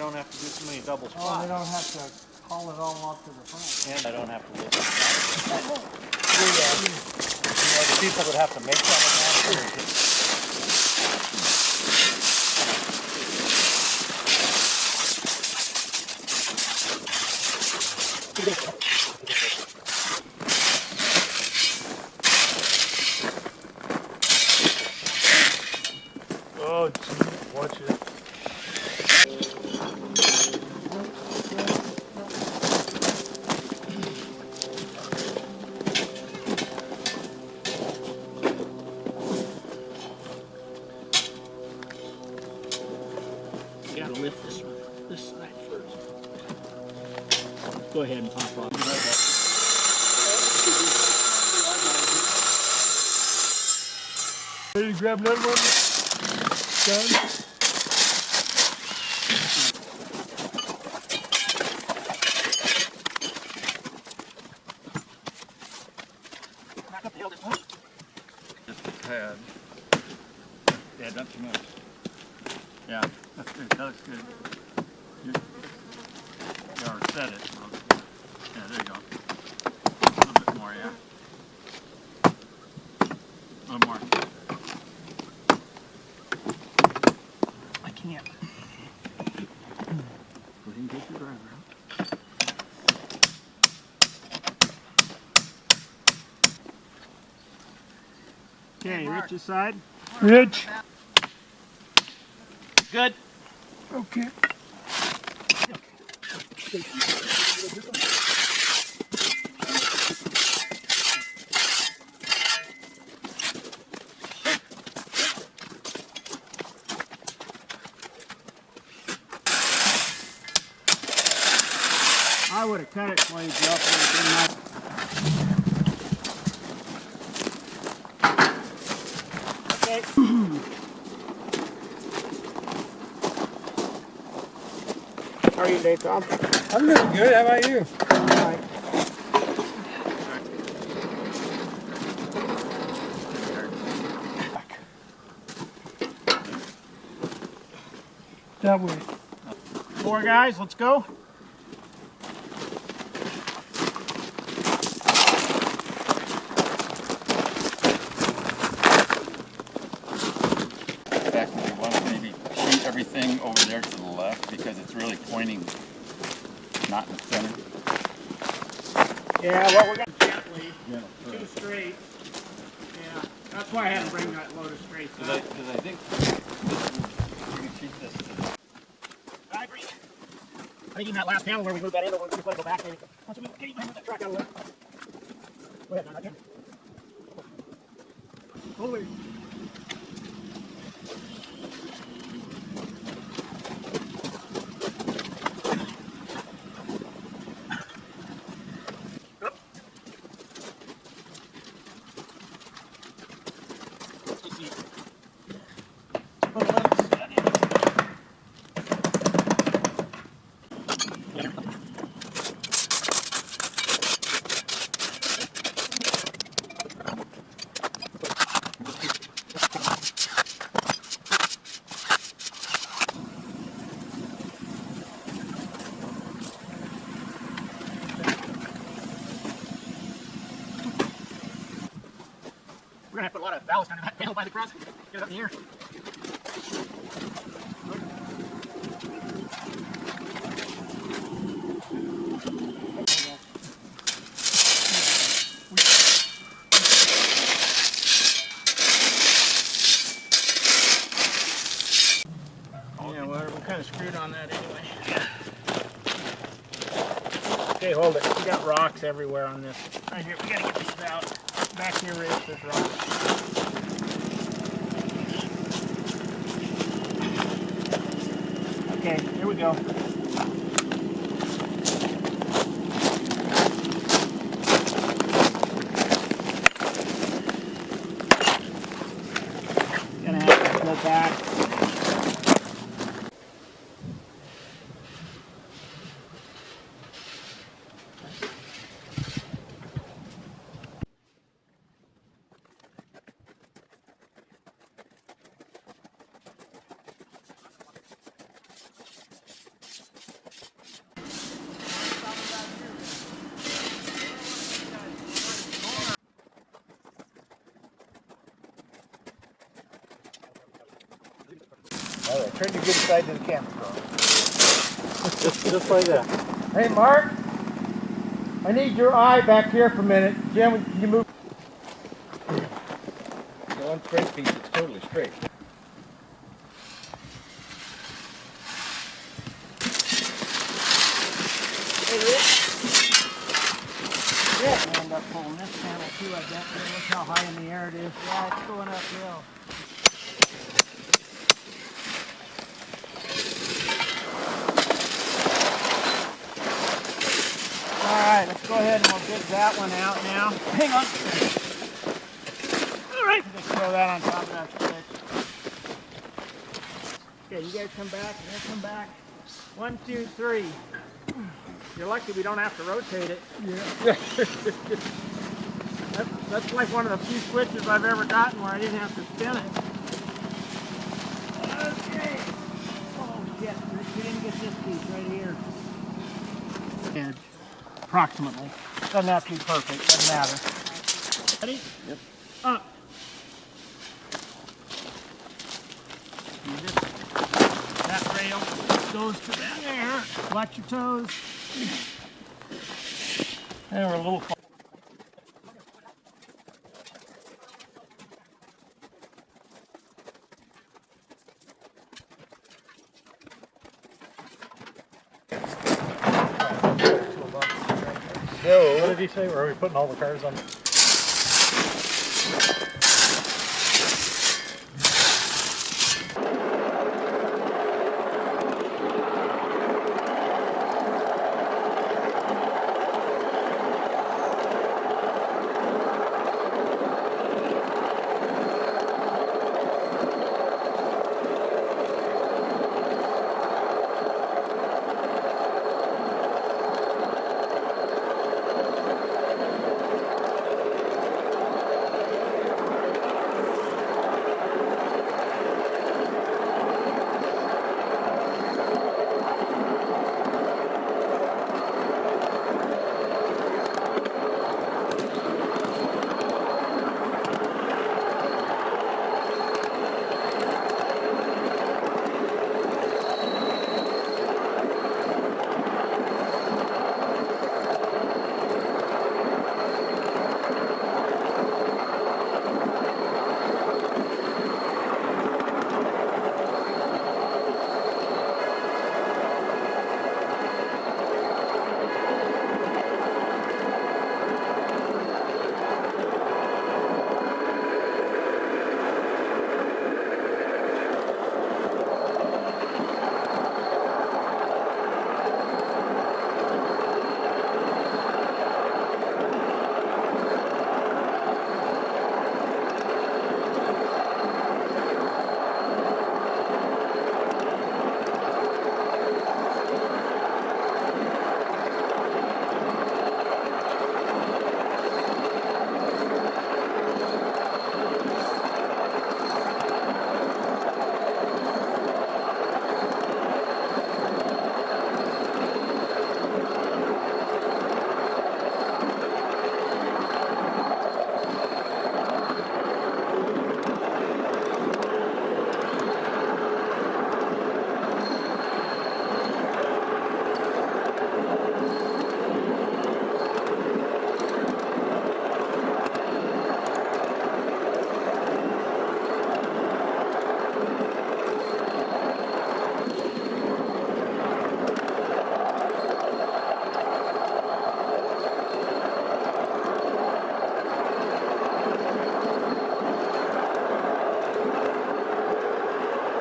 don't have to do so many double spots. Oh, they don't have to haul it all up to the front. And I don't have to lift it. The people that have to make that Oh, geez, watch it. You gotta lift this side first. Go ahead and pop off. Ready to grab another one? Done? Back up the hill this way. Just a tad. Yeah, not too much. Yeah, that's good. That looks good. You already set it. Yeah, there you go. A little bit more, yeah. A little more. I can't. Go ahead and get your driver out. Okay, Rich's side. Rich. Good. Okay. I would have cut it for you, Joe. It would have been nice. Okay. How are you today, Tom? I'm doing good. How about you? All right. That way. 4 guys, let's go. In fact, we want to maybe shoot everything over there to the left because it's really pointing not in the center. Yeah, well, we're going to gently, Yeah. 2 straight. Yeah, that's why I had to bring that load of straight. Because I think we can shoot this. I agree. I think even that last panel where we moved that in, we're going to go back. Maybe. Once we get move that track out of the way. Go ahead, man. Again. Holy. We're going to have to put a lot of ballast under that panel by the cross. Get it up in the air. Yeah, well, we're kind of screwed on that anyway. Okay, hold it. We got rocks everywhere on this. Right here, we got to get these out. Back here, Rich, there's rocks. Okay, here we go. Gonna have to go back. turn your good side to the camera. Just like that. Hey, Mark. I need your eye back here for a minute. Jim, can you move? The one straight piece is totally straight. Hey, Rich. Yeah, I end up pulling this panel too, I bet. Look how high in the air it is. Yeah, it's going uphill. Alright, let's go ahead and we'll dig that one out now. Hang on. Alright, just throw that on top of that switch. Okay, you guys come back, and they'll come back. 1, 2, 3. You're lucky we don't have to rotate it. Yeah. That's like one of the few switches I've ever gotten where I didn't have to spin it. Okay. Oh shit, we didn't get this piece right here. Edge, approximately. Doesn't have to be perfect, doesn't matter. Ready? Yep. Up. That rail goes to that there. Watch your toes. And we're a little What did he say? Are we putting all the cars on?